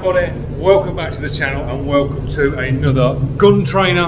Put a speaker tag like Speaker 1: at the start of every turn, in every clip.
Speaker 1: everybody, welcome back to the channel and welcome to another gun trainer.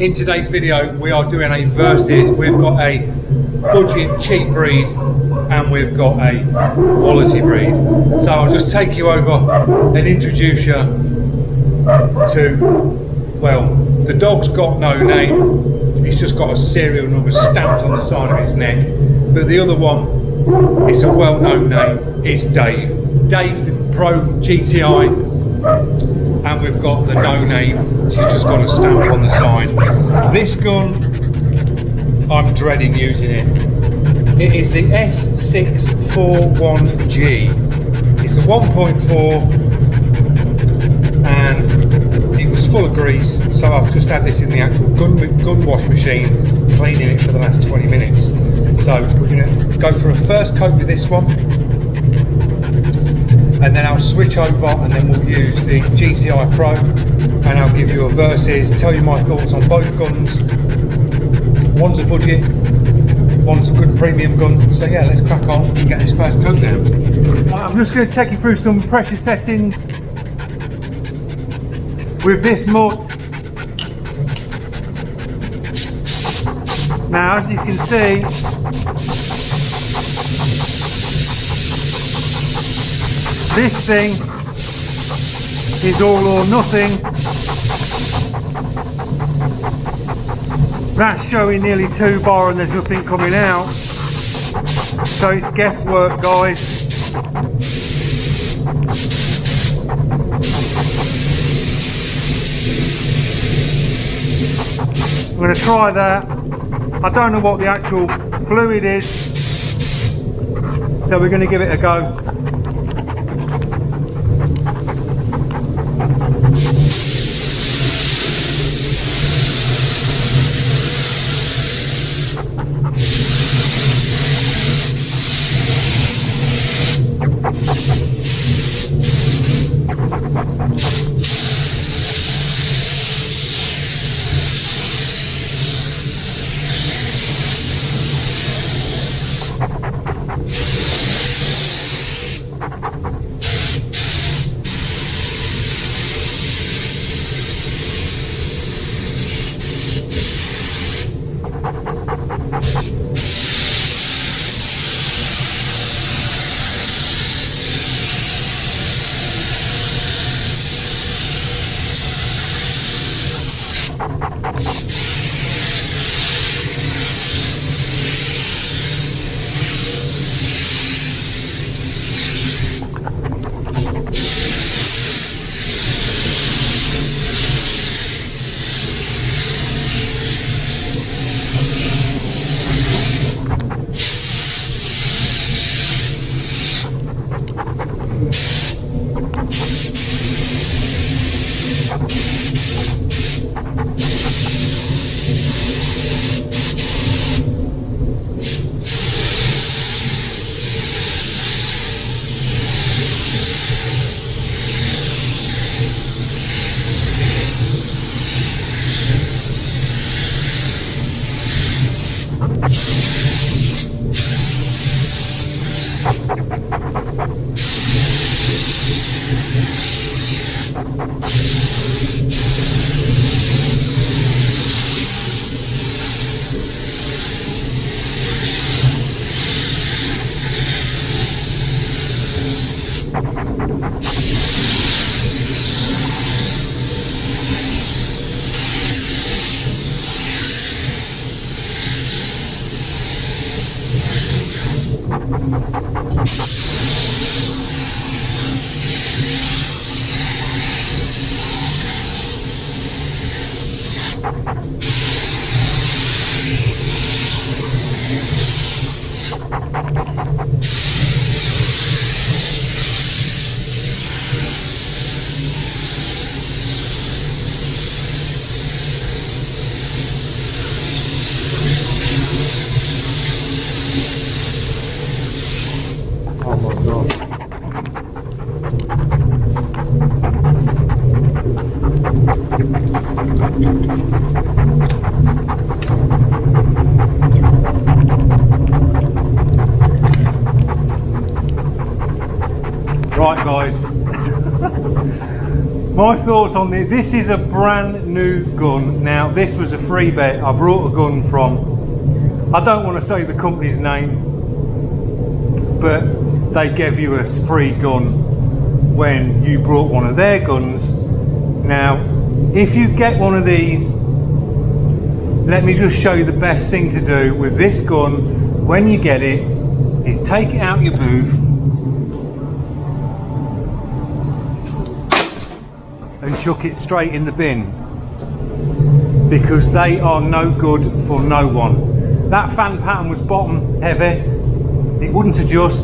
Speaker 1: In today's video we are doing a versus. We've got a budget cheap breed and we've got a quality breed. So I'll just take you over and introduce you to, well, the dog's got no name, he's just got a serial number stamped on the side of his neck, but the other one, it's a well-known name, it's Dave. Dave the Pro GTI, and we've got the no name, she's just got a stamp on the side. This gun, I'm dreading using it. It is the S641G. It's a 1.4 and it was full of grease, so I've just had this in the actual gun wash machine, cleaning it for the last 20 minutes. So we're going to go for a first coat with this one, and then I'll switch over and then we'll use the GTI Pro and I'll give you a versus, tell you my thoughts on both guns. One's a budget, one's a good premium gun. So yeah, let's crack on and get this first coat down. I'm just going to take you through some pressure settings with this mutt. Now as you can see, this thing is all or nothing. That's showing nearly 2 bar and there's nothing coming out. So it's guesswork, guys. I'm going to try that. I don't know what the actual fluid is, so we're going to give it a go. My thoughts on this. This is a brand new gun. Now, this was a free bet. I brought a gun from, I don't want to say the company's name, but they gave you a free gun when you brought one of their guns. Now, if you get one of these, let me just show you the best thing to do with this gun when you get it is take it out your booth and chuck it straight in the bin, because they are no good for no one. That fan pattern was bottom heavy, it wouldn't adjust,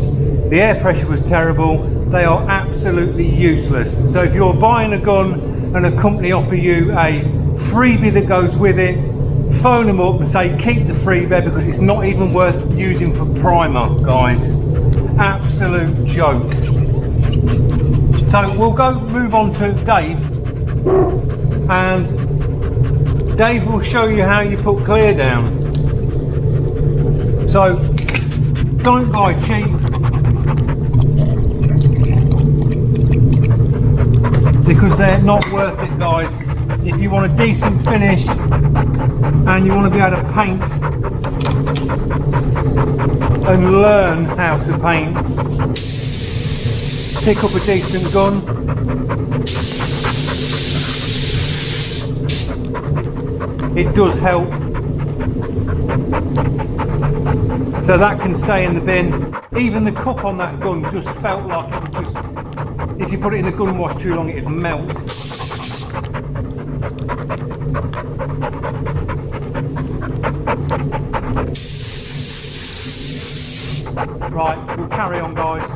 Speaker 1: the air pressure was terrible. They are absolutely useless. So if you're buying a gun and a company offer you a freebie that goes with it, phone them up and say keep the freebie, because it's not even worth using for primer, guys. Absolute joke. So we'll move on to Dave, and Dave will show you how you put clear down. So don't buy cheap, because they're not worth it, guys. If you want a decent finish and you want to be able to paint and learn how to paint, pick up a decent gun. It does help. So that can stay in the bin. Even the cup on that gun just felt like it was just, if you put it in the gun wash too long, it'd melt. Right, we'll carry on, guys.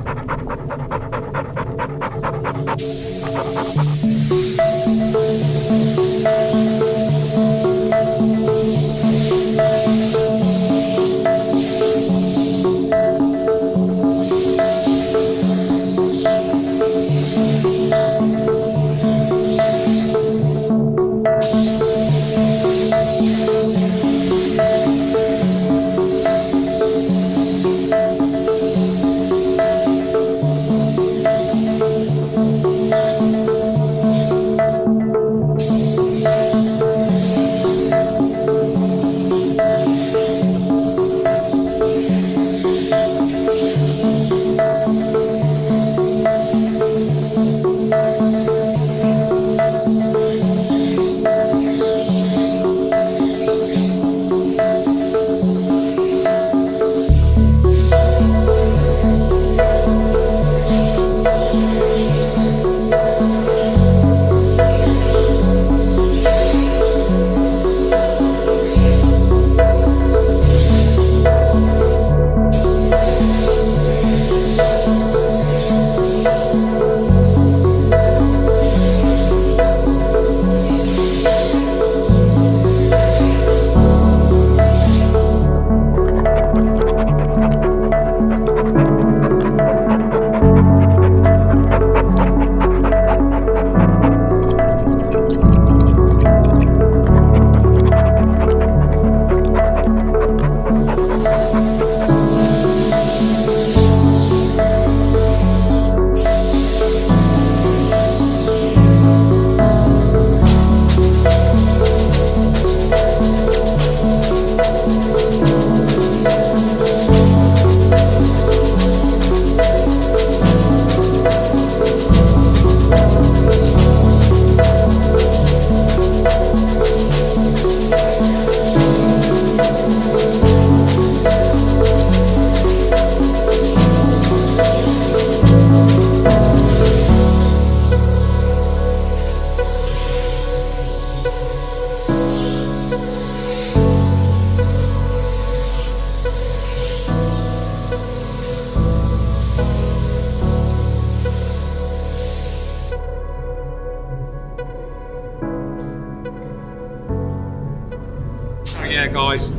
Speaker 1: Yeah, guys,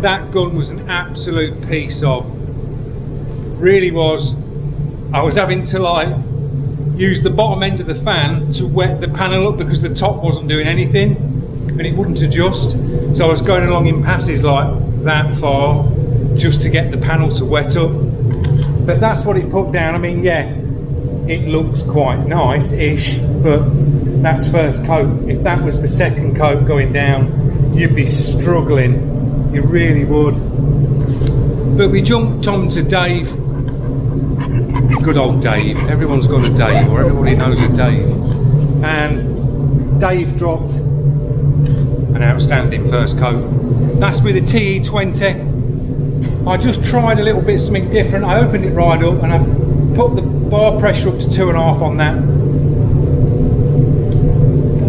Speaker 1: that gun was an absolute piece of, really was. I was having to like use the bottom end of the fan to wet the panel up because the top wasn't doing anything and it wouldn't adjust, so I was going along in passes like that far just to get the panel to wet up. But that's what it put down. I mean, yeah, it looks quite nice-ish, but that's first coat. If that was the second coat going down, you'd be struggling, you really would. But we jumped on to Dave, good old Dave, everyone's got a Dave, or everybody knows a Dave, and Dave dropped an outstanding first coat. That's with a TE20. I just tried a little bit something different. I opened it right up and I put the bar pressure up to 2.5 on that.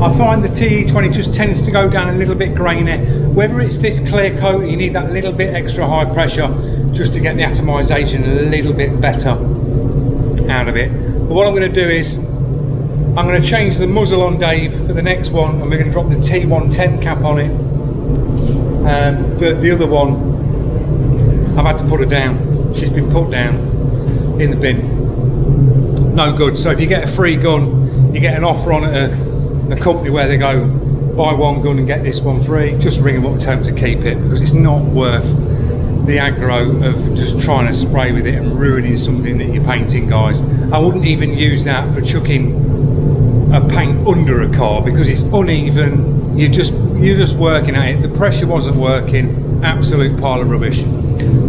Speaker 1: I find the TE20 just tends to go down a little bit grainy. Whether it's this clear coat, you need that little bit extra high pressure just to get the atomization a little bit better out of it. But what I'm going to do is I'm going to change the muzzle on Dave for the next one, and we're going to drop the T110 cap on it. But the other one, I've had to put her down. She's been put down in the bin. No good. So if you get a free gun, you get an offer on at a company where they go, buy one gun and get this one free, just ring them up and tell them to keep it, because it's not worth the aggro of just trying to spray with it and ruining something that you're painting, guys. I wouldn't even use that for chucking a paint under a car, because it's uneven. You're just working at it. The pressure wasn't working. Absolute pile of rubbish.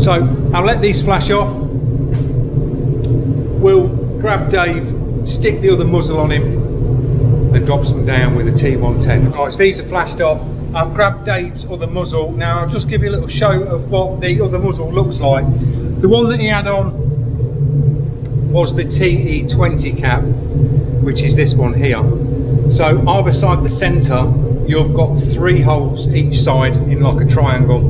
Speaker 1: So I'll let these flash off. We'll grab Dave, stick the other muzzle on him, and drop them down with a T110. Guys, these are flashed off. I've grabbed Dave's other muzzle. Now I'll just give you a little show of what the other muzzle looks like. The one that he had on was the TE20 cap, which is this one here. So either side the centre, you've got 3 holes each side in like a triangle.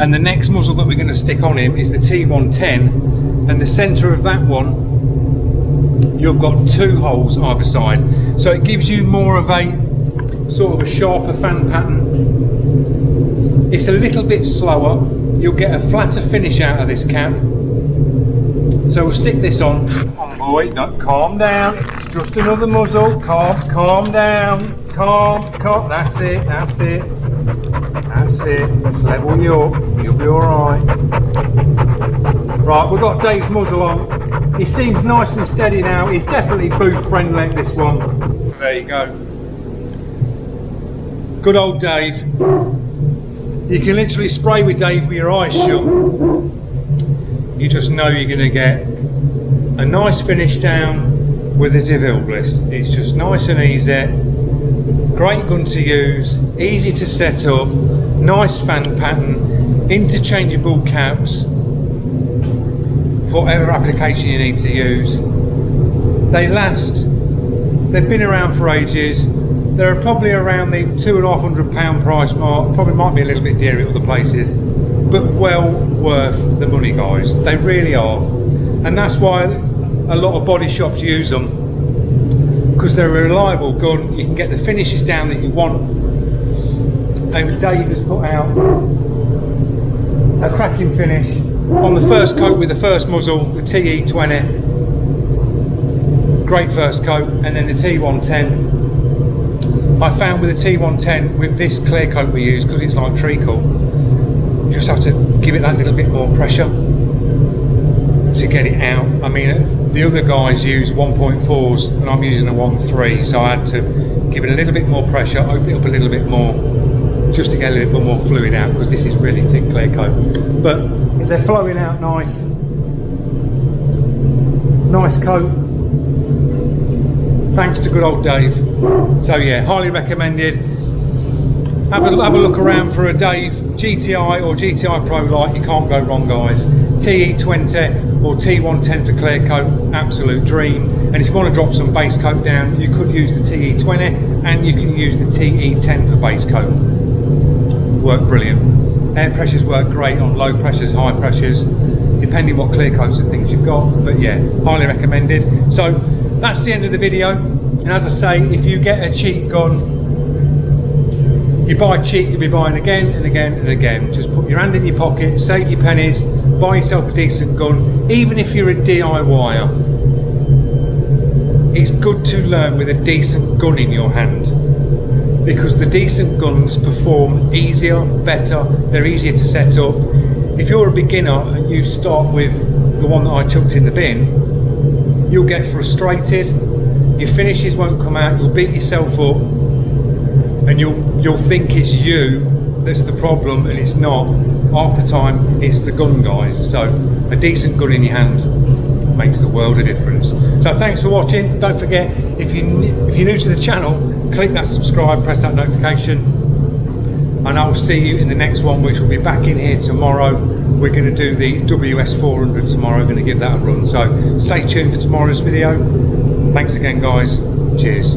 Speaker 1: And the next muzzle that we're going to stick on him is the T110, and the centre of that one, you've got 2 holes either side. So it gives you more of a sort of a sharper fan pattern. It's a little bit slower. You'll get a flatter finish out of this cap. So we'll stick this on. Come on, boy, no, calm down. It's just another muzzle. Calm down. Calm. That's it. That's it. That's it. Just level you up. You'll be all right. Right, we've got Dave's muzzle on. He seems nice and steady now. He's definitely booth friendly, this one. There you go. Good old Dave. You can literally spray with Dave with your eyes shut. You just know you're going to get a nice finish down with a DeVille Bliss. It's just nice and easy. Great gun to use. Easy to set up. Nice fan pattern. Interchangeable caps for whatever application you need to use. They last. They've been around for ages. They're probably around the £250 price mark. Probably might be a little bit dear at other places, but well worth the money, guys. They really are. And that's why a lot of body shops use them, because they're a reliable gun. You can get the finishes down that you want. And Dave has put out a cracking finish on the first coat with the first muzzle, the TE20. Great first coat. And then the T110. I found with the T110, with this clear coat we use, because it's like treacle, you just have to give it that little bit more pressure to get it out. I mean, the other guys use 1.4s and I'm using a 1.3, so I had to give it a little bit more pressure, open it up a little bit more, just to get a little bit more fluid out, because this is really thick clear coat. But they're flowing out nice. Nice coat. Thanks to good old Dave. So yeah, highly recommended. Have a look around for a Dave GTI or GTI Pro Light. You can't go wrong, guys. TE20 or T110 for clear coat, absolute dream. And if you want to drop some base coat down, you could use the TE20 and you can use the TE10 for base coat. Work brilliant. Air pressures work great on low pressures, high pressures, depending what clear coats and things you've got. But yeah, highly recommended. So that's the end of the video. And as I say, if you get a cheap gun, you buy cheap, you'll be buying again and again and again. Just put your hand in your pocket, save your pennies, buy yourself a decent gun. Even if you're a DIYer, it's good to learn with a decent gun in your hand, because the decent guns perform easier, better, they're easier to set up. If you're a beginner and you start with the one that I chucked in the bin, you'll get frustrated, your finishes won't come out, you'll beat yourself up, and you'll think it's you that's the problem, and it's not. Half the time it's the gun, guys. So a decent gun in your hand makes the world of difference. So thanks for watching. Don't forget, if you're new to the channel, click that subscribe, press that notification, and I'll see you in the next one, which will be back in here tomorrow. We're going to do the WS400 tomorrow, going to give that a run. So stay tuned for tomorrow's video. Thanks again, guys. Cheers.